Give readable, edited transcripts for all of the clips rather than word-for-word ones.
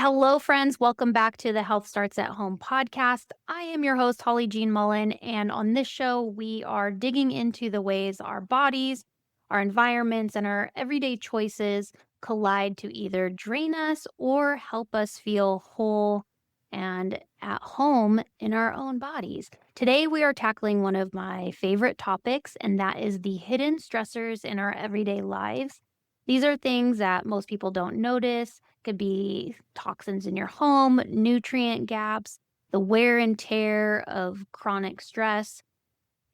Hello, friends. Welcome back to the Health Starts at Home podcast. I am your host, Jean Mullen, and on this show, we are digging into the ways our bodies, our environments, and our everyday choices collide to either drain us or help us feel whole and at home in our own bodies. Today, we are tackling one of my favorite topics, and that is the hidden stressors in our everyday lives. These are things that most people don't notice. Could be toxins in your home, nutrient gaps, the wear and tear of chronic stress,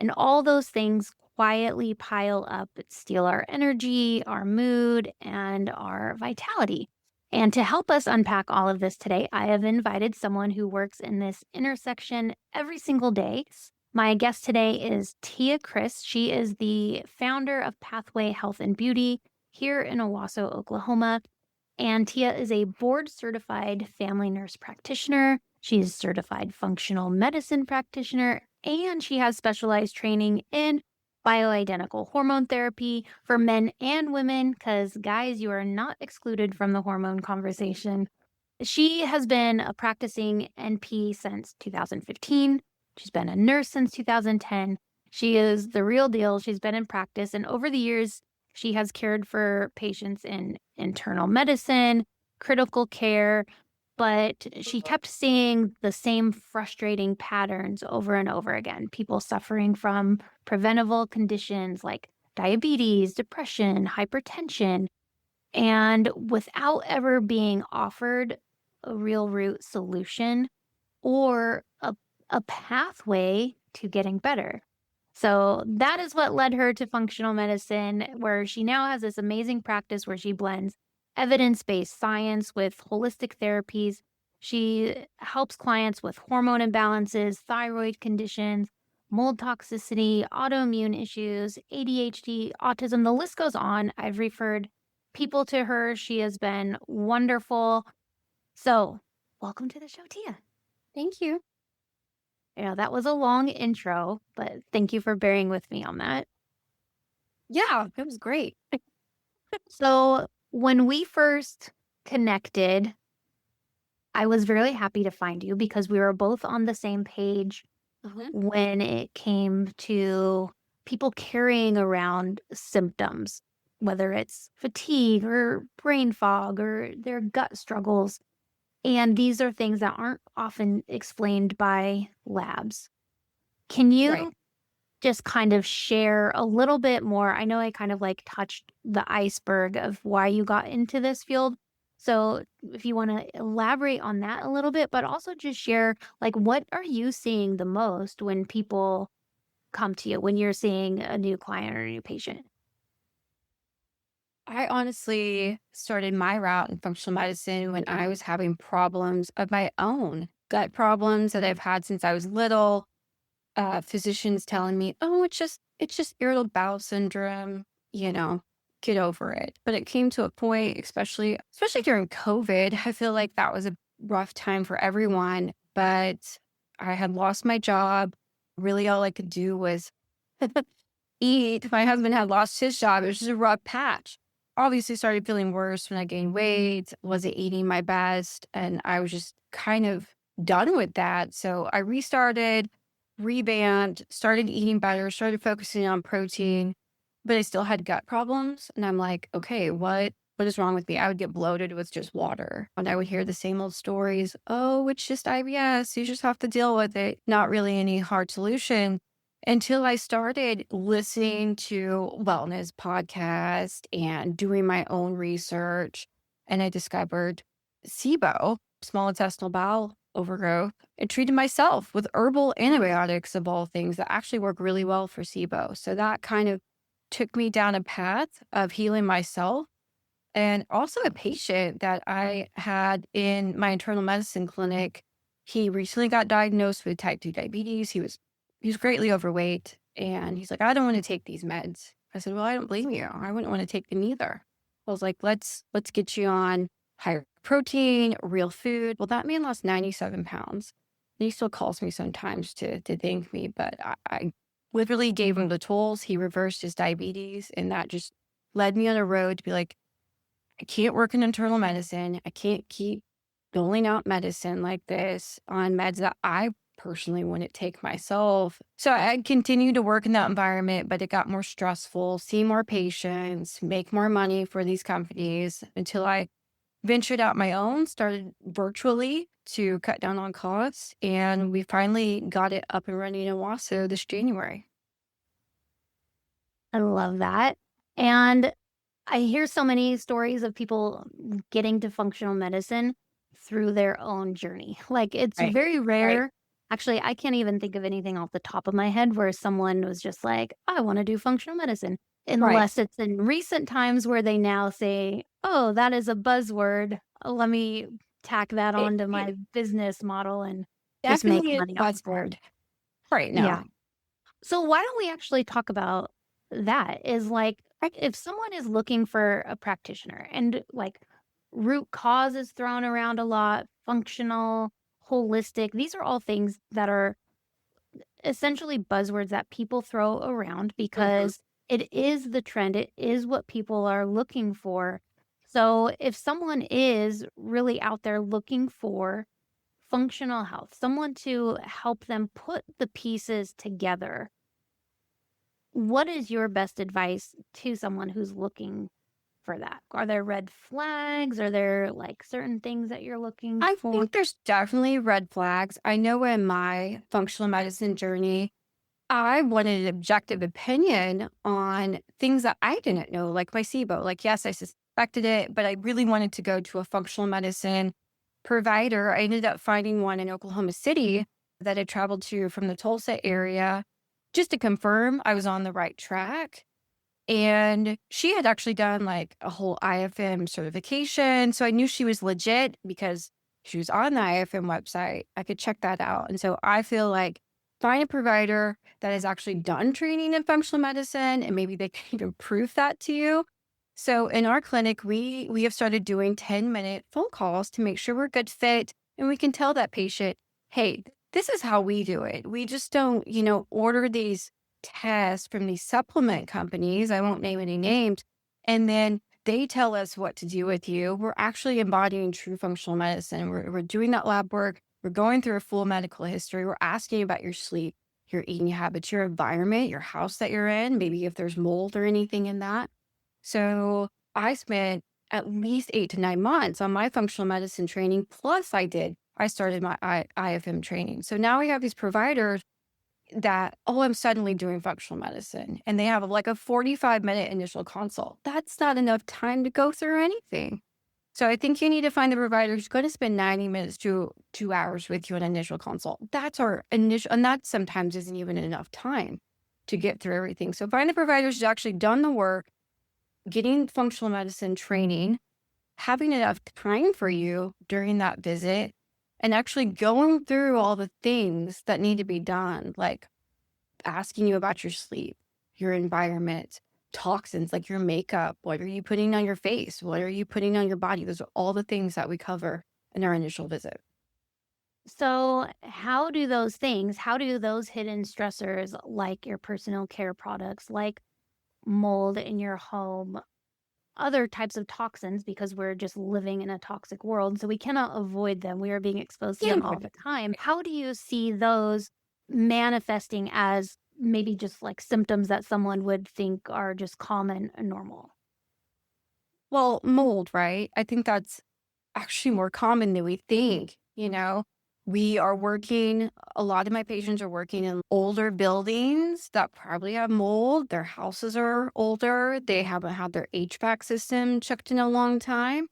and all those things quietly pile up and steal our energy, our mood, and our vitality. And to help us unpack all of this today, I have invited someone who works in this intersection every single day. My guest today is Tia Chris. She is the founder of Pathway Health and Beauty here in Owasso, Oklahoma. And Tia is a board-certified family nurse practitioner. She's a certified functional medicine practitioner, and she has specialized training in bioidentical hormone therapy for men and women, because guys, you are not excluded from the hormone conversation. She has been a practicing NP since 2015. She's been a nurse since 2010. She is the real deal. She's been in practice, and over the years, she has cared for patients in internal medicine, critical care, but she kept seeing the same frustrating patterns over and over again. People suffering from preventable conditions like diabetes, depression, hypertension, and without ever being offered a real root solution or a pathway to getting better. So that is what led her to functional medicine, where she now has this amazing practice where she blends evidence-based science with holistic therapies. She helps clients with hormone imbalances, thyroid conditions, mold toxicity, autoimmune issues, ADHD, autism. The list goes on. I've referred people to her. She has been wonderful. So welcome to the show, Tia. Thank you. That was a long intro, but thank you for bearing with me on that. Yeah, it was great. So when we first connected, I was really happy to find you because we were both on the same page when it came to people carrying around symptoms, whether it's fatigue or brain fog or their gut struggles. And these are things that aren't often explained by labs. Can you Right. just kind of share a little bit more? I know I kind of like touched the iceberg of why you got into this field. So if you want to elaborate on that a little bit, but also just share, like, what are you seeing the most when people come to you, when you're seeing a new client or a new patient? I honestly started my route in functional medicine when I was having problems of my own, gut problems that I've had since I was little. Physicians telling me, "Oh, it's just irritable bowel syndrome, get over it." But it came to a point, especially during COVID, I feel like that was a rough time for everyone. But I had lost my job. Really, all I could do was eat. My husband had lost his job. It was just a rough patch. Obviously started feeling worse when I gained weight, wasn't eating my best, and I was just kind of done with that. So I restarted, revamped, started eating better, started focusing on protein, but I still had gut problems. And I'm like, okay, what is wrong with me? I would get bloated with just water. And I would hear the same old stories. Oh, it's just IBS. You just have to deal with it. Not really any hard solution until I started listening to wellness podcasts and doing my own research. And I discovered SIBO, small intestinal bowel overgrowth, and treated myself with herbal antibiotics of all things that actually work really well for SIBO. So that kind of took me down a path of healing myself. And also a patient that I had in my internal medicine clinic, he recently got diagnosed with type 2 diabetes. He was greatly overweight, and he's like, "I don't want to take these meds." I said, "Well, I don't blame you. I wouldn't want to take them either." I was like, "Let's get you on higher protein, real food." Well, that man lost 97 pounds. And he still calls me sometimes to thank me, but I literally gave him the tools. He reversed his diabetes, and that just led me on a road to be like, I can't work in internal medicine. I can't keep doling out medicine like this on meds that I personally wouldn't take myself. So I continued to work in that environment, but it got more stressful, see more patients, make more money for these companies until I ventured out my own, started virtually to cut down on costs. And we finally got it up and running in Owasso this January. I love that. And I hear so many stories of people getting to functional medicine through their own journey. Like, it's Right. very Right. rare. Actually, I can't even think of anything off the top of my head where someone was just like, I want to do functional medicine, Right. unless it's in recent times where they now say, oh, that is a buzzword. Let me tack that onto It my business model and just make definitely is money a off of that. buzzword right Yeah. now. So why don't we actually talk about that? Is like Right. if someone is looking for a practitioner and like root cause is thrown around a lot, functional, holistic, these are all things that are essentially buzzwords that people throw around Mhm. because it is the trend, it is what people are looking for. So if someone is really out there looking for functional health, someone to help them put the pieces together, what is your best advice to someone who's looking for that? Are there red flags? Are there like certain things that you're looking I for? think there's definitely red flags. I know in my functional medicine journey, I wanted an objective opinion on things that I didn't know, like my SIBO. Like, yes, I suspected it, but I really wanted to go to a functional medicine provider. I ended up finding one in Oklahoma City that I traveled to from the Tulsa area just to confirm I was on the right track. And she had actually done like a whole IFM certification. So I knew she was legit because she was on the IFM website. I could check that out. And so I feel like find a provider that has actually done training in functional medicine and maybe they can even prove that to you. So in our clinic, we have started doing 10-minute phone calls to make sure we're a good fit and we can tell that patient, hey, this is how we do it. We just don't, order these tests from these supplement companies. I won't name any names. And then they tell us what to do with you. We're actually embodying true functional medicine. We're doing that lab work. We're going through a full medical history. We're asking about your sleep, your eating habits, your environment, your house that you're in, maybe if there's mold or anything in that. So I spent at least 8 to 9 months on my functional medicine training. Plus, I started my IFM training. So now we have these providers that, oh, I'm suddenly doing functional medicine. And they have like a 45-minute initial consult. That's not enough time to go through anything. So I think you need to find the provider who's going to spend 90 minutes to 2 hours with you an initial consult. That's our initial, and that sometimes isn't even enough time to get through everything. So find the provider who's actually done the work, getting functional medicine training, having enough time for you during that visit, and actually going through all the things that need to be done, like asking you about your sleep, your environment, toxins like your makeup. What are you putting on your face? What are you putting on your body? Those are all the things that we cover in our initial visit. So, how do those hidden stressors like your personal care products, like mold in your home, other types of toxins, because we're just living in a toxic world, so we cannot avoid them. We are being exposed to them Can't all avoid the it. time. How do you see those manifesting as maybe just like symptoms that someone would think are just common and normal? Well, mold, right? I think that's actually more common than we think. We are working, a lot of my patients are working in older buildings that probably have mold. Their houses are older. They haven't had their HVAC system checked in a long time.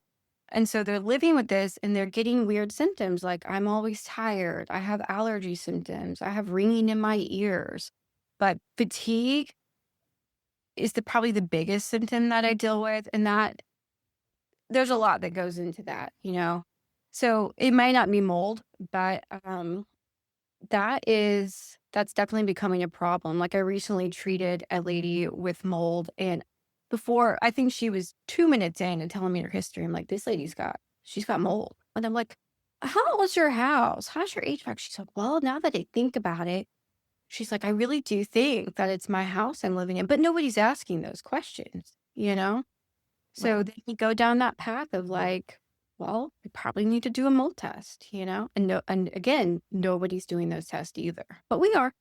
And so they're living with this and they're getting weird symptoms like I'm always tired. I have allergy symptoms. I have ringing in my ears. But fatigue is probably the biggest symptom that I deal with. And that there's a lot that goes into that. So it might not be mold, but that's definitely becoming a problem. Like I recently treated a lady with mold and before I think she was 2 minutes in and telling me her history. I'm like, this she's got mold. And I'm like, how old's your house? How's your HVAC? She's like, well, now that I think about it, she's like, I really do think that it's my house I'm living in, but nobody's asking those questions. So Right. then you go down that path of like, well, we probably need to do a mold test, And no, and again, nobody's doing those tests either, but we are.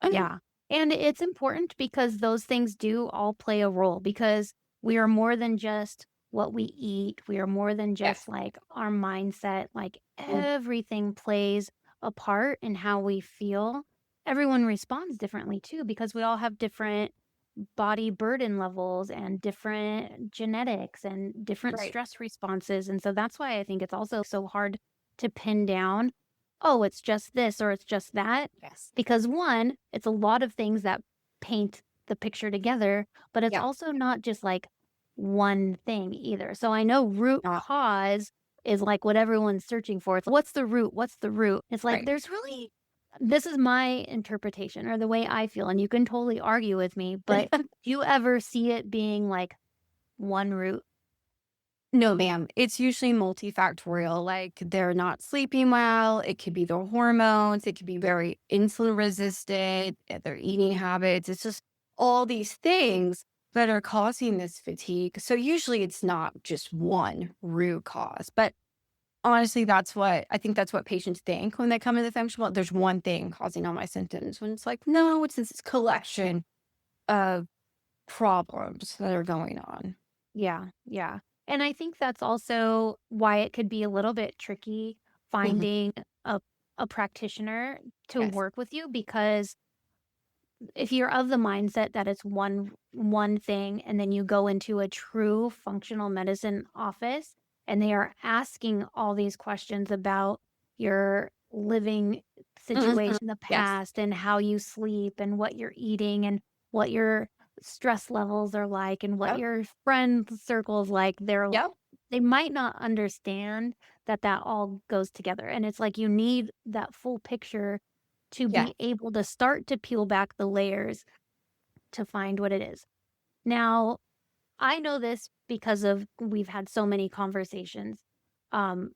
I know. Yeah. And it's important because those things do all play a role because we are more than just what we eat. We are more than Yes. just like our mindset. Like Mm. everything plays a part in how we feel. Everyone responds differently too because we all have different body burden levels and different genetics and different Right. stress responses. And so that's why I think it's also so hard to pin down, oh, it's just this or it's just that. Yes. Because one, it's a lot of things that paint the picture together, but it's Yeah. also not just like one thing either. So I know root Not cause is like what everyone's searching for. It's what's the root? What's the root? It's like right. there's really this is my interpretation or the way I feel, and you can totally argue with me, but do you ever see it being like one root? No, ma'am. It's usually multifactorial. Like they're not sleeping well. It could be their hormones. It could be very insulin resistant, their eating habits. It's just all these things that are causing this fatigue. So usually it's not just one root cause. But honestly, that's what patients think when they come to the functional. There's one thing causing all my symptoms. When it's like, no, it's this collection of problems that are going on. Yeah, yeah. And I think that's also why it could be a little bit tricky Mhm. finding a a practitioner to Yes. work with you because if you're of the mindset that it's one thing and then you go into a true functional medicine office and they are asking all these questions about your living Mhm. situation in the Yes. past and how you sleep and what you're eating and what your stress levels are like and what Yep. your friend circles like Yep. they might not understand that that all goes together and it's like you need that full picture to Yeah. be able to start to peel back the layers to find what it is. Now, I know this because of we've had so many conversations. Um,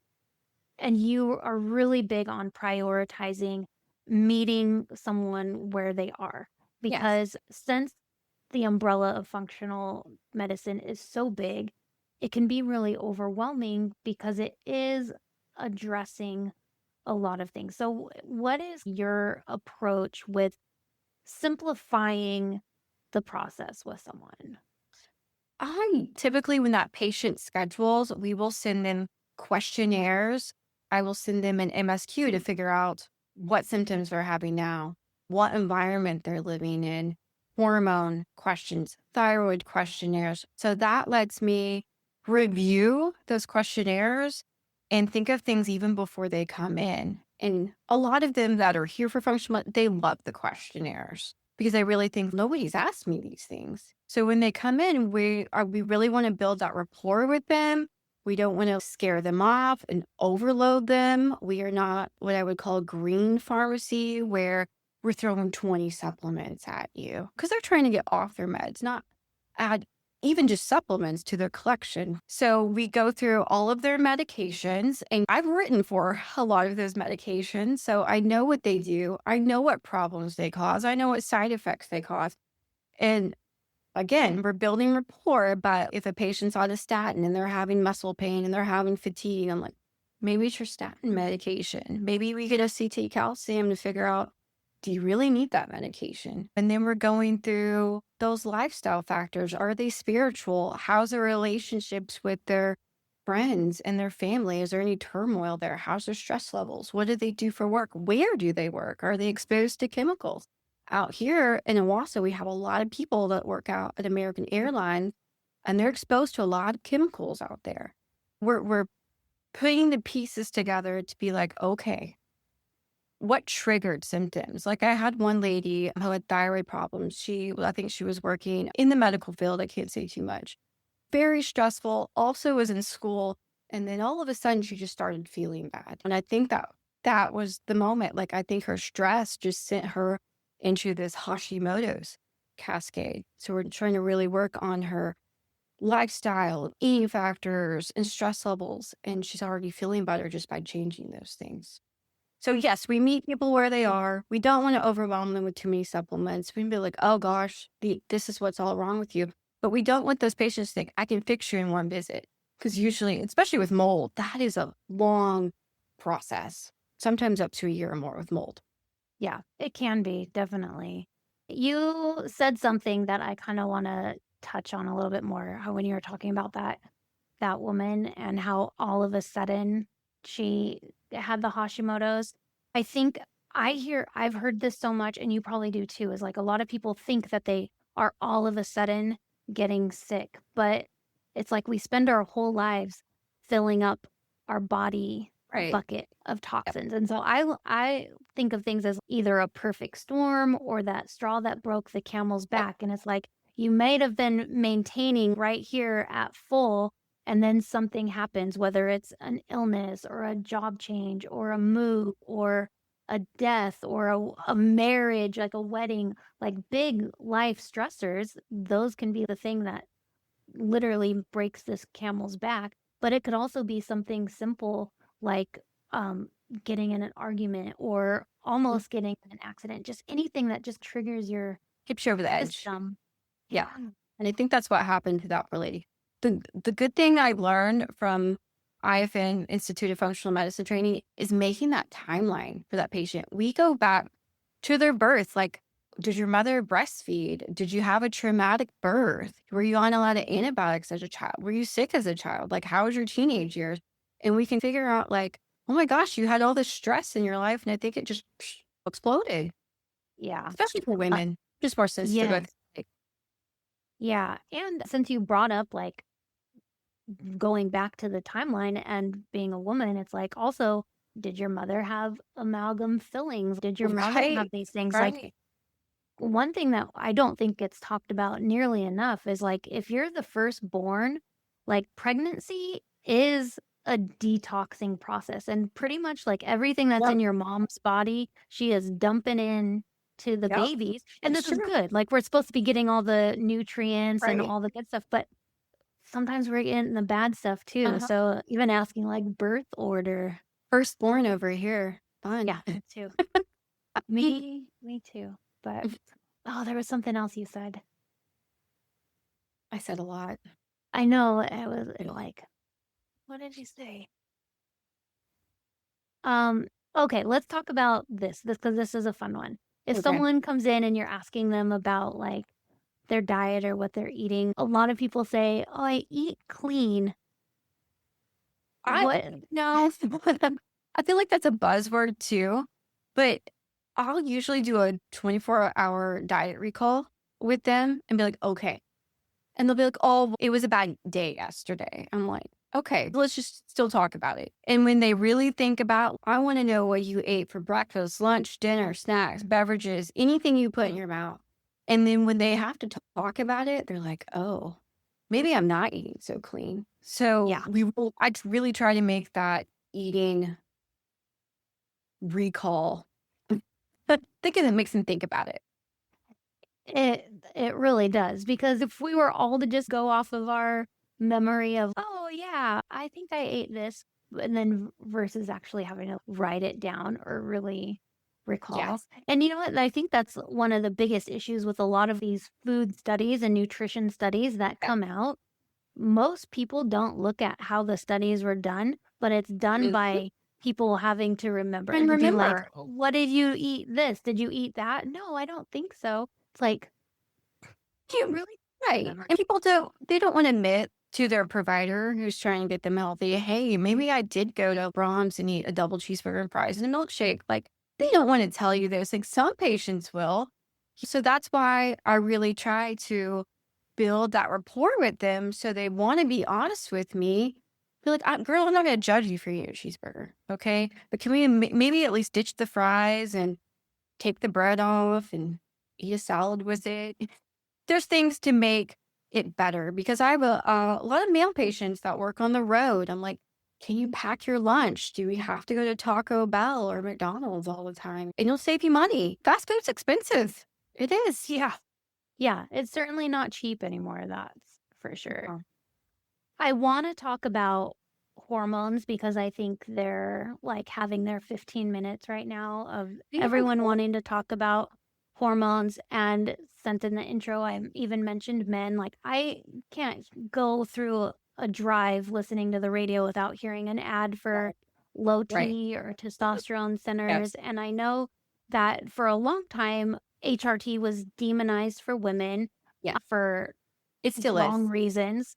and you are really big on prioritizing meeting someone where they are Yes. because since the umbrella of functional medicine is so big, it can be really overwhelming because it is addressing a lot of things. So, what is your approach with simplifying the process with someone? I typically, when that patient schedules, we will send them questionnaires. I will send them an MSQ to figure out what symptoms they're having now, what environment they're living in, hormone questions, thyroid questionnaires. So that lets me review those questionnaires and think of things even before they come in. And a lot of them that are here for functional, they love the questionnaires because I really think nobody's asked me these things. So when they come in, we really want to build that rapport with them. We don't want to scare them off and overload them. We are not what I would call green pharmacy, where we're throwing 20 supplements at you because they're trying to get off their meds, not add even just supplements to their collection. So we go through all of their medications, and I've written for a lot of those medications. So I know what they do. I know what problems they cause. I know what side effects they cause. And again, we're building rapport. But if a patient's on a statin and they're having muscle pain and they're having fatigue, I'm like, maybe it's your statin medication. Maybe we get a CT calcium to figure out, do you really need that medication? And then we're going through those lifestyle factors. Are they spiritual? How's their relationships with their friends and their family? Is there any turmoil there? How's their stress levels? What do they do for work? Where do they work? Are they exposed to chemicals? Out here in Owasso, we have a lot of people that work out at American Airlines, and they're exposed to a lot of chemicals out there. We're putting the pieces together to be like, okay, what triggered symptoms? Like I had one lady who had thyroid problems. I think she was working in the medical field. I can't say too much. Very stressful. Also was in school. And then all of a sudden she just started feeling bad. And I think that was the moment. Like I think her stress just sent her into this Hashimoto's cascade. So we're trying to really work on her lifestyle, eating factors, and stress levels. And she's already feeling better just by changing those things. So yes, we meet people where they are. We don't want to overwhelm them with too many supplements. We can be like, oh gosh, this is what's all wrong with you. But we don't want those patients to think, I can fix you in one visit. Because usually, especially with mold, that is a long process, sometimes up to a year or more with mold. Yeah, it can be, definitely. You said something that I kind of want to touch on a little bit more, how when you were talking about that woman and how all of a sudden she had the Hashimoto's. I think I've heard this so much, and you probably do too, is like a lot of people think that they are all of a sudden getting sick, but it's like we spend our whole lives filling up our body Right. bucket of Yep. toxins. And so I think of things as either a perfect storm or that straw that broke the camel's Yep. back. And it's like you might have been maintaining right here at full, and then something happens, whether it's an illness or a job change or a move or a death or a marriage, like a wedding, like big life stressors. Those can be the thing that literally breaks this camel's back. But it could also be something simple like um, getting in an argument or Mhm. almost getting in an accident, just anything that just triggers your Keeps you over the edge. system. Yeah. Yeah. And I think that's what happened to that lady. The good thing I learned from IFN Institute of Functional Medicine training is making that timeline for that patient. We go back to their birth. Like, did your mother breastfeed? Did you have a traumatic birth? Were you on a lot of antibiotics as a child? Were you sick as a child? Like, how was your teenage years? And we can figure out, like, oh my gosh, you had all this stress in your life. And I think it just exploded, Yeah. especially for Uh, women, just more sensitive. yes. Yeah. And since you brought up like going back to the timeline and being a woman, it's like also, did your mother have amalgam fillings? Did your mother have Right. these things? Like Right. one thing that I don't think gets talked about nearly enough is like if you're the firstborn, like pregnancy is a detoxing process, and pretty much like everything that's Yep. in your mom's body, she is dumping in to the Yep. babies. And It's this is true. good. Like we're supposed to be getting all the nutrients and Right. all the good stuff, but sometimes we're getting the bad stuff too. Uh-huh. So even asking like birth order. Firstborn over here. Yeah, Fun. me too. Me too. But oh, there was something else you said. I said a lot. I know like, what did you say? Um, okay, let's talk about this because this is a fun one. If Okay. someone comes in and you're asking them about like their diet or what they're eating, a lot of people say, "Oh, I eat clean." I What? no, I feel like that's a buzzword too, but I'll usually do a 24-hour diet recall with them and be like, okay. And they'll be like, oh, it was a bad day yesterday. I'm like, okay, let's just still talk about it. And when they really think about, I want to know what you ate for breakfast, lunch, dinner, snacks, beverages, anything you put in your mouth. And then when they have to talk about it, they're like, oh, maybe I'm not eating so clean. So Yeah. I really try to make that eating recall. Think of it makes them think about it. It really does, because if we were all to just go off of our memory of, "Oh, yeah, I think I ate this," and then versus actually having to write it down or really recall. Yes. And you know what? I think that's one of the biggest issues with a lot of these food studies and nutrition studies that Yeah. come out. Most people don't look at how the studies were done, but it's done Mhm. by people having to remember And and be like, remember, "What did you eat this? Did you eat that?" "No, I don't think so." It's like, you really right. And people they don't want to admit to their provider who's trying to get them healthy, hey, maybe I did go to Brahms and eat a double cheeseburger and fries and a milkshake. Like they don't want to tell you those things. Some patients will. So that's why I really try to build that rapport with them so they want to be honest with me. Be like, girl, I'm not going to judge you for eating a cheeseburger. Okay. But can we maybe at least ditch the fries and take the bread off and eat a salad with it? There's things to make it better because I have a lot of male patients that work on the road. I'm like, can you pack your lunch? Do we have to go to Taco Bell or McDonald's all the time? And it'll save you money. Fast food's expensive. It is. yeah. Yeah, it's certainly not cheap anymore, that's for sure. I wanna talk about hormones because I think they're, like, having their 15 minutes right now of Yeah. everyone wanting to talk about hormones, and since in the intro, I even mentioned men, like, I can't go through a drive listening to the radio without hearing an ad for low Right. T or testosterone Yes. centers. And I know that for a long time, HRT was demonized for women Yeah. for It still wrong is. reasons.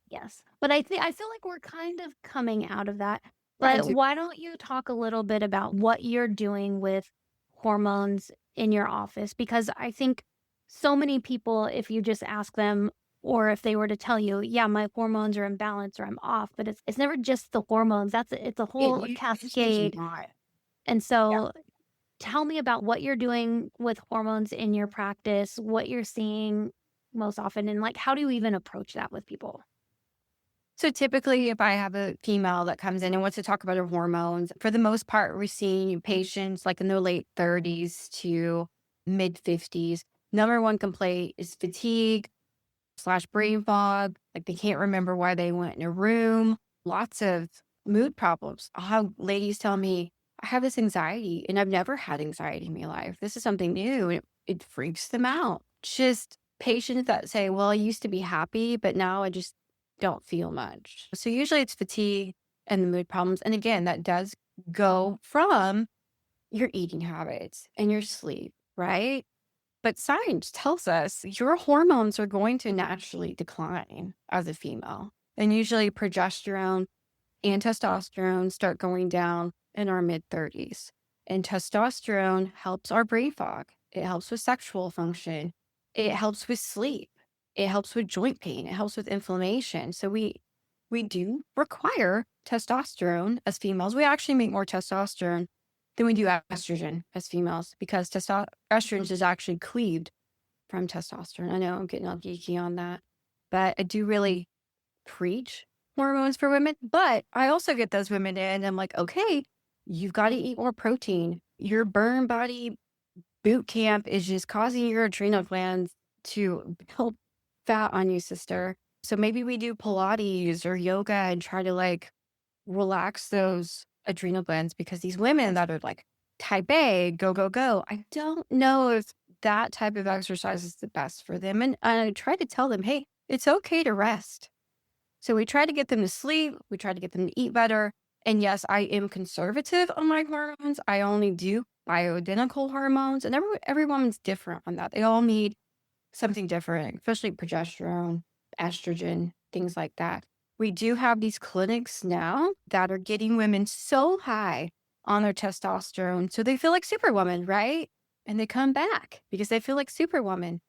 Yes. But I feel like we're kind of coming out of that. I But do. why don't you talk a little bit about what you're doing with hormones in your office? Because I think so many people, if you just ask them, or if they were to tell you, yeah, my hormones are imbalanced or I'm off, but it's never just the hormones. It's a whole It's usually cascade. not. And Yeah. so tell me about what you're doing with hormones in your practice, what you're seeing most often, and like how do you even approach that with people? So typically, if I have a female that comes in and wants to talk about her hormones, for the most part, we're seeing patients like in their late 30s to mid 50s. Number one complaint is fatigue slash brain fog. Like they can't remember why they went in a room. Lots of mood problems. I'll have ladies tell me, I have this anxiety and I've never had anxiety in my life. This is something new. And it freaks them out. Just patients that say, well, I used to be happy, but now I just don't feel much. So usually it's fatigue and the mood problems. And again, that does go from your eating habits and your sleep, right? But science tells us your hormones are going to naturally decline as a female. And usually progesterone and testosterone start going down in our mid 30s. And testosterone helps our brain fog. It helps with sexual function. It helps with sleep. It helps with joint pain. It helps with inflammation. So we do require testosterone as females. We actually make more testosterone than we do estrogen as females because estrogen is actually cleaved from testosterone. I know I'm getting all geeky on that, but I do really preach hormones for women. But I also get those women in and I'm like, okay, you've got to eat more protein. Your burn body boot camp is just causing your adrenal glands to build fat on you, sister. So maybe we do Pilates or yoga and try to like relax those adrenal glands because these women that are like type A, go, go, go, I don't know if that type of exercise is the best for them. And I try to tell them, hey, it's okay to rest. So we try to get them to sleep. We try to get them to eat better. And yes, I am conservative on my hormones. I only do bioidentical hormones. And every woman's different on that. They all need something different, especially progesterone, estrogen, things like that. We do have these clinics now that are getting women so high on their testosterone. So they feel like superwoman, right? And they come back because they feel like superwoman.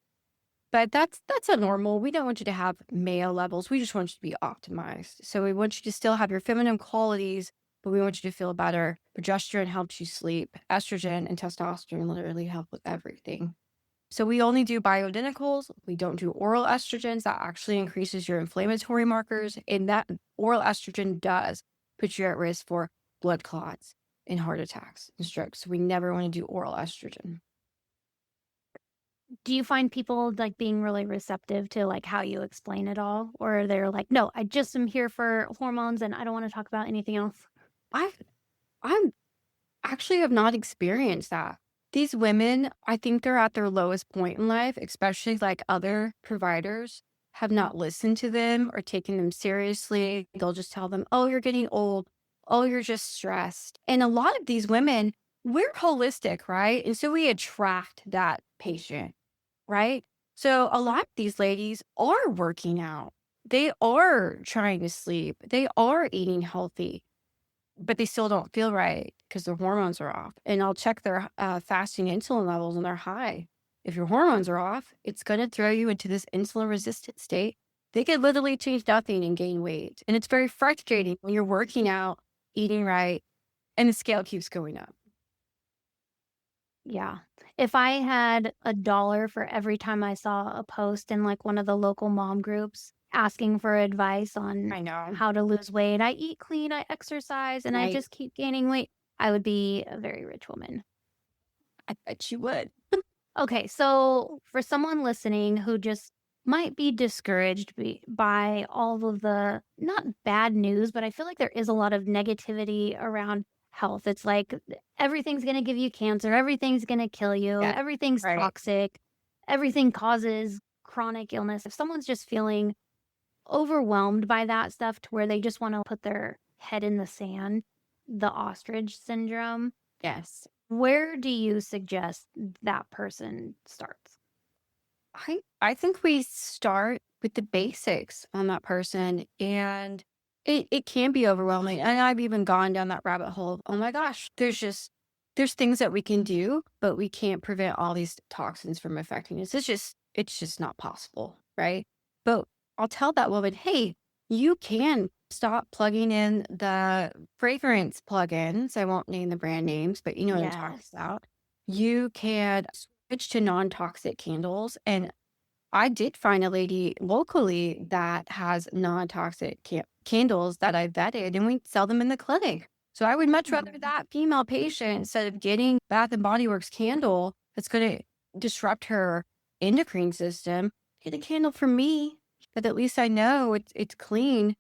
But that's a normal. We don't want you to have male levels. We just want you to be optimized. So we want you to still have your feminine qualities, but we want you to feel better. Progesterone helps you sleep. Estrogen and testosterone literally help with everything. So we only do bioidenticals. We don't do oral estrogens. That actually increases your inflammatory markers. And that oral estrogen does put you at risk for blood clots and heart attacks and strokes. So we never want to do oral estrogen. Do you find people like being really receptive to like how you explain it all? Or they're like, no, I just am here for hormones and I don't want to talk about anything else? I I'm actually have not experienced that. These women, I think they're at their lowest point in life, especially like other providers have not listened to them or taken them seriously. They'll just tell them, oh, you're getting old. Oh, you're just stressed. And a lot of these women, we're holistic, right? And so we attract that patient, right? So a lot of these ladies are working out. They are trying to sleep. They are eating healthy, but they still don't feel right because their hormones are off. And I'll check their fasting insulin levels and they're high. If your hormones are off, it's going to throw you into this insulin resistant state. They could literally change nothing and gain weight. And it's very frustrating when you're working out, eating right, and the scale keeps going up. Yeah. If I had $1 for every time I saw a post in like one of the local mom groups asking for advice on I know. how to lose weight, I eat clean, I exercise, and I Right. just keep gaining weight, I would be a very rich woman. I bet you would. Okay, so for someone listening who just might be discouraged by all of the not bad news, but I feel like there is a lot of negativity around health. It's like everything's going to give you cancer, everything's going to kill you, Yeah. everything's Right. toxic, everything causes chronic illness. If someone's just feeling overwhelmed by that stuff to where they just want to put their head in the sand, the ostrich syndrome, Yes. where do you suggest that person starts? I think we start with the basics on that person, and it can be overwhelming. And I've even gone down that rabbit hole. Oh my gosh, there's things that we can do, but we can't prevent all these toxins from affecting us. It's just not possible, right? But I'll tell that woman, hey, you can stop plugging in the fragrance plugins. I won't name the brand names, but you know what I'm talking Yes. about. You can switch to non-toxic candles. And I did find a lady locally that has non-toxic candles that I vetted, and we sell them in the clinic. So I would much rather Mhm. that female patient, instead of getting Bath and Body Works candle that's going to disrupt her endocrine system, get a candle from me that at least I know it's clean.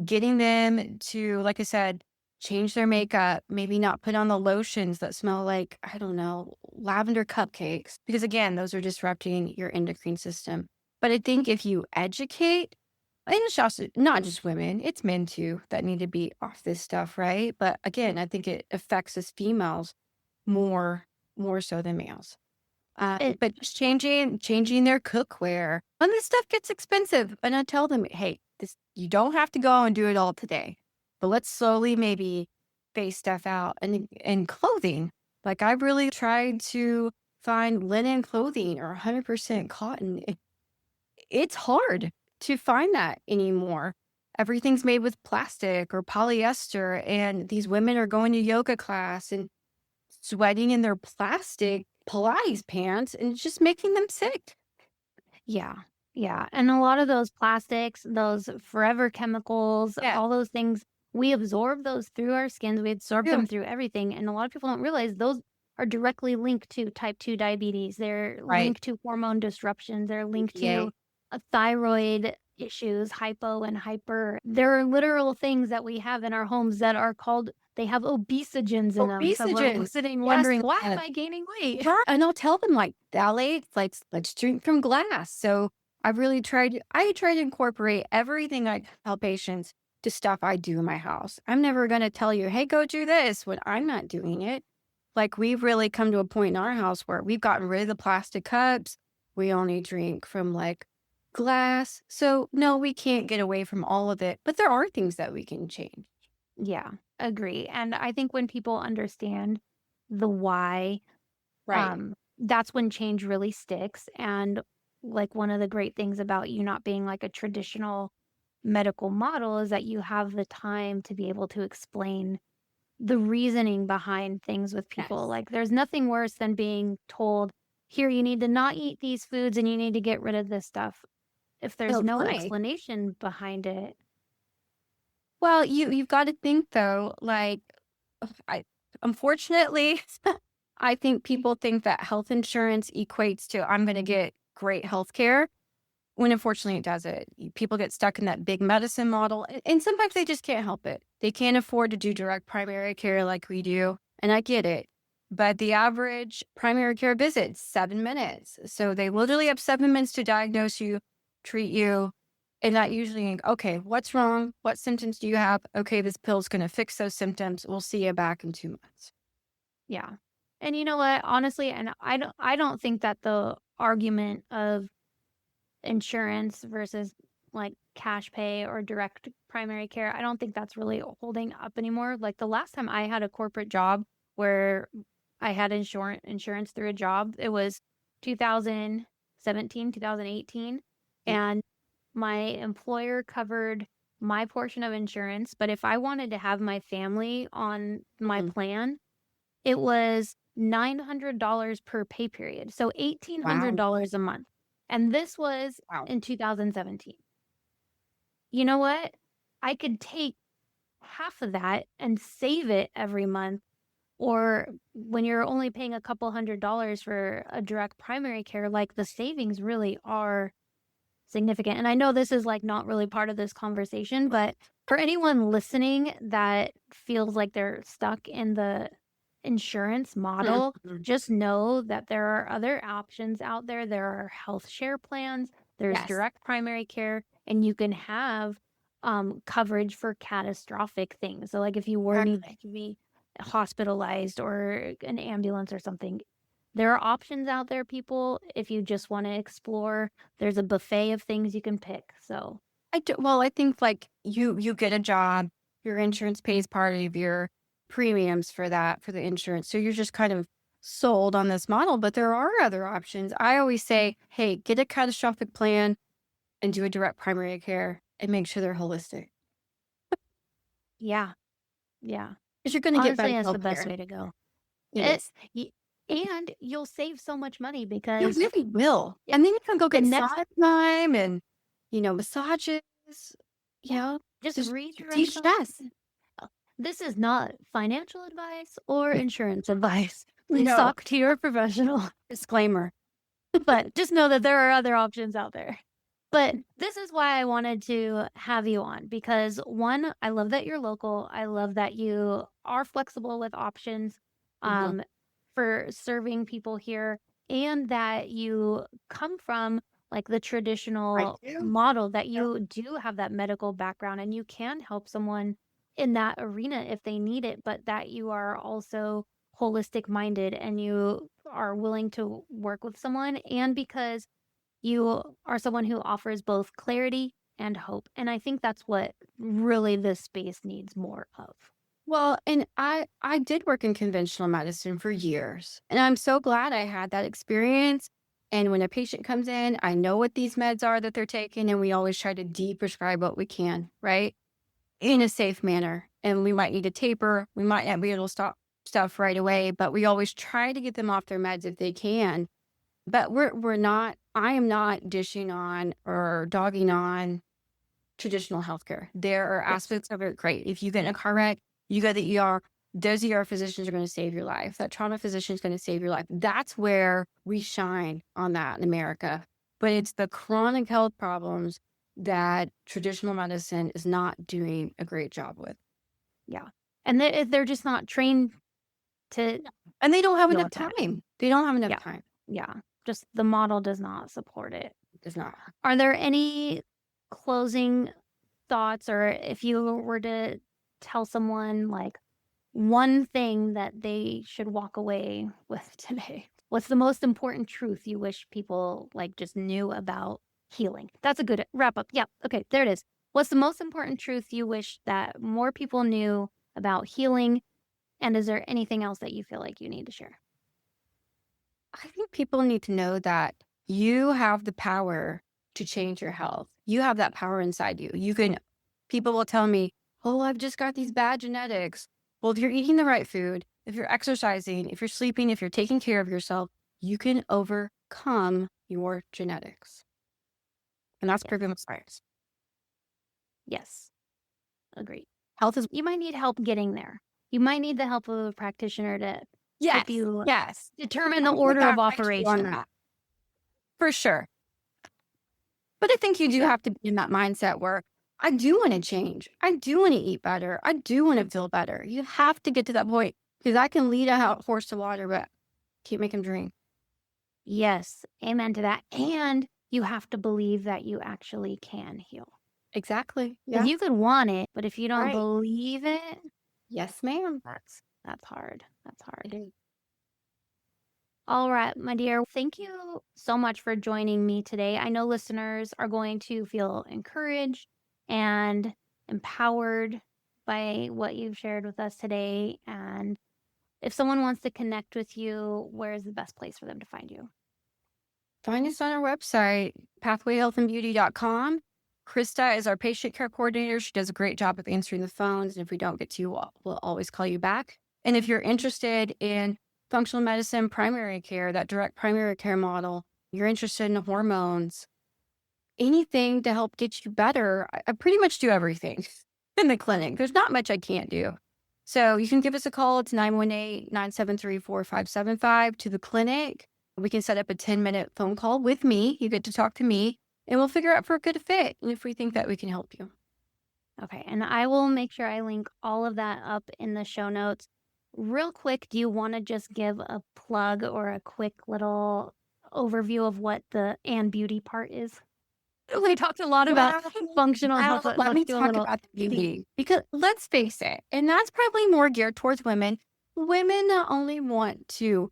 Getting them to, like I said, change their makeup, maybe not put on the lotions that smell like, I don't know, lavender cupcakes, because again, those are disrupting your endocrine system. But I think if you educate, and it's just not just women, it's men too that need to be off this stuff, right? But again, I think it affects us females more more so than males. It But just changing their cookware. And this stuff gets expensive. And I tell them, hey, this you don't have to go and do it all today. But let's slowly maybe phase stuff out. And clothing. Like I really tried to find linen clothing or 100% cotton. It's hard to find that anymore. Everything's made with plastic or polyester. And these women are going to yoga class and sweating in their plastic Pilates pants, and it's just making them sick. Yeah. Yeah. And a lot of those plastics, those forever chemicals, Yeah. all those things, we absorb those through our skins. We absorb Yeah. them through everything. And a lot of people don't realize those are directly linked to type 2 diabetes. They're Right. linked to hormone disruptions. They're linked to Yay. thyroid issues, hypo and hyper. There are literal things that we have in our homes that are called, they have obesogens in them. So we're Obesogens. sitting Yes. wondering, why am I gaining weight? Right. And I'll tell them like phthalates, like let's drink from glass. So I try to incorporate everything I tell patients to stuff I do in my house. I'm never gonna tell you, hey, go do this when I'm not doing it. Like we've really come to a point in our house where we've gotten rid of the plastic cups. We only drink from like glass. So no, we can't get away from all of it, but there are things that we can change. Yeah, agree. And I think when people understand the why, Right. that's when change really sticks. And like one of the great things about you not being like a traditional medical model is that you have the time to be able to explain the reasoning behind things with people. Yes. Like there's nothing worse than being told, here, you need to not eat these foods and you need to get rid of this stuff. If there's So no why? explanation behind it. Well, you've got to think though, like I unfortunately, I think people think that health insurance equates to I'm going to get great health care when unfortunately it doesn't. People get stuck in that big medicine model, and sometimes they just can't help it. They can't afford to do direct primary care like we do, and I get it. But the average primary care visit, 7 minutes. So they literally have 7 minutes to diagnose you, treat you. And that usually, okay, what's wrong? What symptoms do you have? Okay, this pill's going to fix those symptoms. We'll see you back in 2 months. Yeah. And you know what? Honestly, and I don't think that the argument of insurance versus like cash pay or direct primary care, I don't think that's really holding up anymore. Like the last time I had a corporate job where I had insurance through a job, it was 2017, 2018, and my employer covered my portion of insurance, but if I wanted to have my family on my Mhm. plan, it was $900 per pay period, so Wow. $1,800 a month, and this was Wow. in 2017. You know what? I could take half of that and save it every month, or when you're only paying a couple $100 for a direct primary care, like, the savings really are significant, and I know this is, like, not really part of this conversation, but for anyone listening that feels like they're stuck in the insurance model, Mhm. just know that there are other options out there. There are health share plans, there's Yes. direct primary care, and you can have coverage for catastrophic things. So like if you were need to be hospitalized or an ambulance or something, there are options out there, people. If you just want to explore, there's a buffet of things you can pick. So I think like you get a job, your insurance pays part of your premiums for that, for the insurance. So you're just kind of sold on this model, but there are other options. I always say, hey, get a catastrophic plan and do a direct primary care and make sure they're holistic. yeah, yeah. Because you're going to get Honestly, better that's the health best care. way to go. It It, is. and you'll save so much money You because really will. yeah, And then you can go the get next side time and, massages, you yeah, know, just just redirect them. de-stress. Uh, This is not financial advice or insurance advice. Please No. talk to your professional. Disclaimer. But just know that there are other options out there. But this is why I wanted to have you on because one, I love that you're local. I love that you are flexible with options Mhm. um, for serving people here and that you come from like the I traditional do. model that Yep. you do have that medical background and you can help someone in that arena if they need it, but that you are also holistic minded and you are willing to work with someone and because you are someone who offers both clarity and hope. And I think that's what really this space needs more of. Well, and I did work in conventional medicine for years, and I'm so glad I had that experience. And when a patient comes in, I know what these meds are that they're taking, and we always try to de-prescribe what we can, right? In a safe manner. And we might need a taper, we might not be able to stop stuff right away, but we always try to get them off their meds if they can. But we're not, I am not dishing on or dogging on traditional healthcare. There are Yes. aspects of it great. If you get in a car wreck, you go to the ER, those ER physicians are going to save your life. That trauma physician is going to save your life. That's where we shine on that in America. But it's the chronic health problems that traditional medicine is not doing a great job with. Yeah. And they're just not trained to And they don't have deal enough with that. time. They don't have enough Yeah. time. Yeah. Just the model does not support it. It does not. Are there any closing thoughts, or if you were to tell someone like one thing that they should walk away with today, what's the most important truth you wish people like just knew about healing? That's a good wrap up. Yeah. Okay. There it is. What's the most important truth you wish that more people knew about healing? And is there anything else that you feel like you need to share? I think people need to know that you have the power to change your health. You have that power inside you. People will tell me, oh, I've just got these bad genetics. Well, if you're eating the right food, if you're exercising, if you're sleeping, if you're taking care of yourself, you can overcome your genetics. And that's Yes. proven with science. Yes. Agree. Health is, You might need help getting there. You might need the help of a practitioner to help yes, you yes. determine the I'm going to order of back right you on operation. that for sure. But I think you do Yeah. have to be in that mindset where I do want to change. I do want to eat better. I do want to feel better. You have to get to that point because I can lead a horse to water, but can't make him drink. Yes. Amen to that. And you have to believe that you actually can heal. Exactly. Because Yeah. you could want it, but if you don't Right. believe it, Yes, ma'am. that's hard. That's hard. It is. All right, my dear. Thank you so much for joining me today. I know listeners are going to feel encouraged and empowered by what you've shared with us today. And if someone wants to connect with you, where is the best place for them to find you? Find us on our website, pathwayhealthandbeauty.com. Krista is our patient care coordinator. She does a great job of answering the phones. And if we don't get to you, we'll always call you back. And if you're interested in functional medicine primary care, that direct primary care model, you're interested in hormones, anything to help get you better, I pretty much do everything in the clinic. There's not much I can't do. So you can give us a call. It's 918-973-4575 to the clinic. We can set up a 10-minute phone call with me. You get to talk to me and we'll figure out for a good fit and if we think that we can help you. Okay. And I will make sure I link all of that up in the show notes. Real quick, do you want to just give a plug or a quick little overview of what the and beauty part is? We talked a lot about functional health. Let Let's me do a talk little about the deep. beauty because let's face it, and that's probably more geared towards women. Women not only want to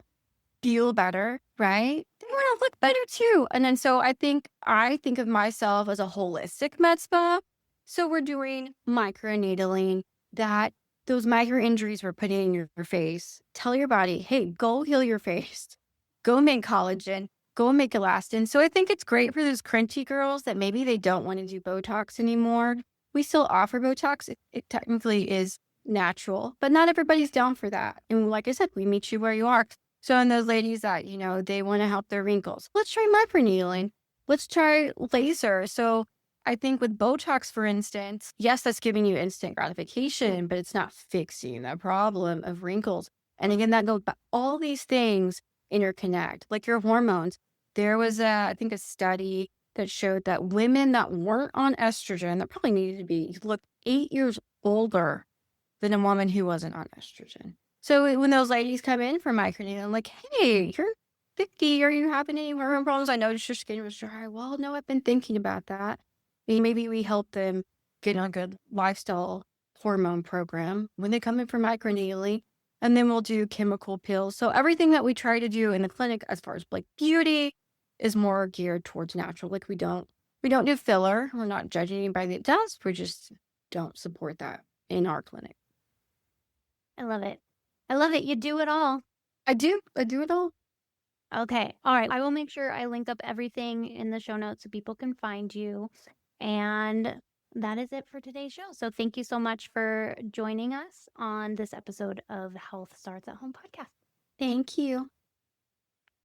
feel better, right? They want to look better too. And then so I think of myself as a holistic med spa. So we're doing microneedling, that those micro injuries we're putting in your face. Tell your body, hey, go heal your face. Go make collagen. Go make elastin. So I think it's great for those crunchy girls that maybe they don't want to do Botox anymore. We still offer Botox. It technically is natural, but not everybody's down for that. And like I said, we meet you where you are. So in those ladies that, they want to help their wrinkles, let's try microneedling. Let's try laser. So I think with Botox, for instance, yes, that's giving you instant gratification, but it's not fixing the problem of wrinkles. And again, that goes back, all these things interconnect, like your hormones. There was I think a study that showed that women that weren't on estrogen, that probably needed to be, looked 8 years older than a woman who wasn't on estrogen. So when those ladies come in for microneedling, I'm like, hey, you're 50. Are you having any hormone problems? I noticed your skin was dry. Well, no, I've been thinking about that. Maybe we help them get on a good lifestyle hormone program when they come in for microneedling. And then we'll do chemical pills. So everything that we try to do in the clinic as far as like beauty is more geared towards natural. Like we don't do filler. We're not judging anybody that does. We just don't support that in our clinic. I love it. I love it. You do it all. I do it all. Okay. All right. I will make sure I link up everything in the show notes so people can find you. And that is it for today's show. So thank you so much for joining us on this episode of Health Starts at Home podcast. Thank you.